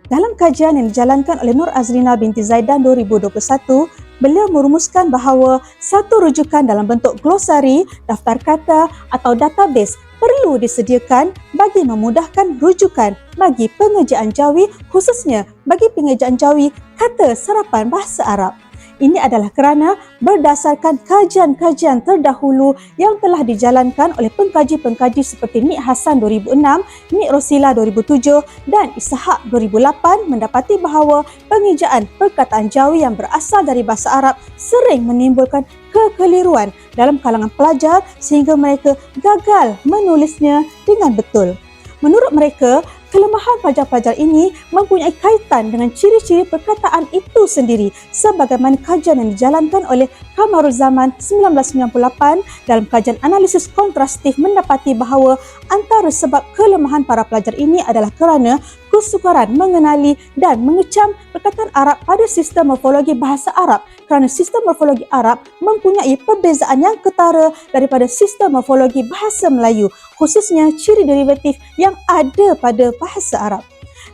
Dalam kajian yang dijalankan oleh Nur Azrina binti Zaidan 2021, beliau merumuskan bahawa satu rujukan dalam bentuk glosari, daftar kata atau database perlu disediakan bagi memudahkan rujukan bagi pengejaan jawi, khususnya bagi pengejaan jawi kata serapan bahasa Arab. Ini adalah kerana berdasarkan kajian-kajian terdahulu yang telah dijalankan oleh pengkaji-pengkaji seperti Nik Hassan 2006, Nik Rosila 2007 dan Ishaq 2008 mendapati bahawa pengejaan perkataan jawi yang berasal dari bahasa Arab sering menimbulkan kekeliruan dalam kalangan pelajar sehingga mereka gagal menulisnya dengan betul. Menurut mereka, kelemahan pelajar-pelajar ini mempunyai kaitan dengan ciri-ciri perkataan itu sendiri sebagaimana kajian yang dijalankan oleh Kamarul Zaman 1998 dalam kajian analisis kontrastif mendapati bahawa antara sebab kelemahan para pelajar ini adalah kerana kesukaran mengenali dan mengecam perkataan Arab pada sistem morfologi bahasa Arab kerana sistem morfologi Arab mempunyai perbezaan yang ketara daripada sistem morfologi bahasa Melayu, khususnya ciri derivatif yang ada pada bahasa Arab.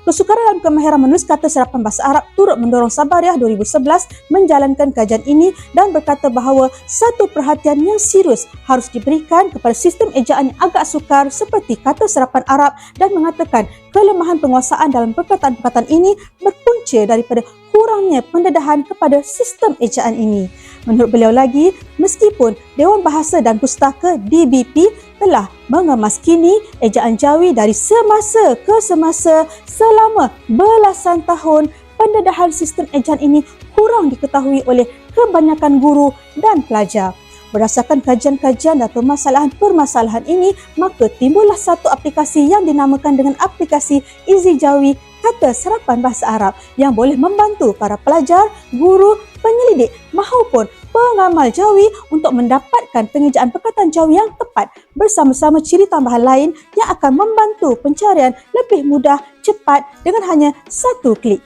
Kesukaran dalam kemahiran menulis kata serapan bahasa Arab turut mendorong Sabariah 2011 menjalankan kajian ini dan berkata bahawa satu perhatian yang serius harus diberikan kepada sistem ejaan yang agak sukar seperti kata serapan Arab dan mengatakan kelemahan penguasaan dalam perkataan-perkataan ini berpunca daripada kurangnya pendedahan kepada sistem ejaan ini. Menurut beliau lagi, meskipun Dewan Bahasa dan Pustaka DBP telah mengemaskini ejaan jawi dari semasa ke semasa selama belasan tahun, pendedahan sistem ejaan ini kurang diketahui oleh kebanyakan guru dan pelajar. Berdasarkan kajian-kajian dan permasalahan ini, maka timbullah satu aplikasi yang dinamakan dengan aplikasi Easy Jawi kata serapan bahasa Arab yang boleh membantu para pelajar, guru, penyelidik maupun pengamal jawi untuk mendapatkan pengejaan perkataan jawi yang tepat bersama-sama ciri tambahan lain yang akan membantu pencarian lebih mudah, cepat dengan hanya satu klik.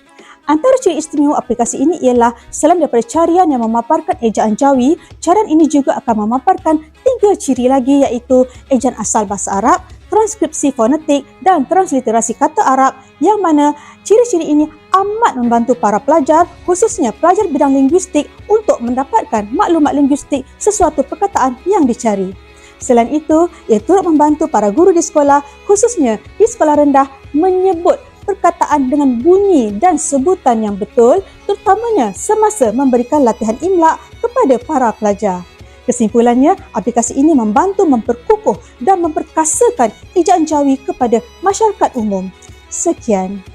Antara ciri istimewa aplikasi ini ialah selain daripada carian yang memaparkan ejaan jawi, carian ini juga akan memaparkan 3 ciri lagi iaitu ejaan asal bahasa Arab, transkripsi fonetik dan transliterasi kata Arab yang mana ciri-ciri ini amat membantu para pelajar, khususnya pelajar bidang linguistik untuk mendapatkan maklumat linguistik sesuatu perkataan yang dicari. Selain itu, ia turut membantu para guru di sekolah, khususnya di sekolah rendah, menyebut perkataan dengan bunyi dan sebutan yang betul, terutamanya semasa memberikan latihan imla kepada para pelajar. Kesimpulannya, aplikasi ini membantu memperkukuh dan memperkasakan ejaan jawi kepada masyarakat umum. Sekian.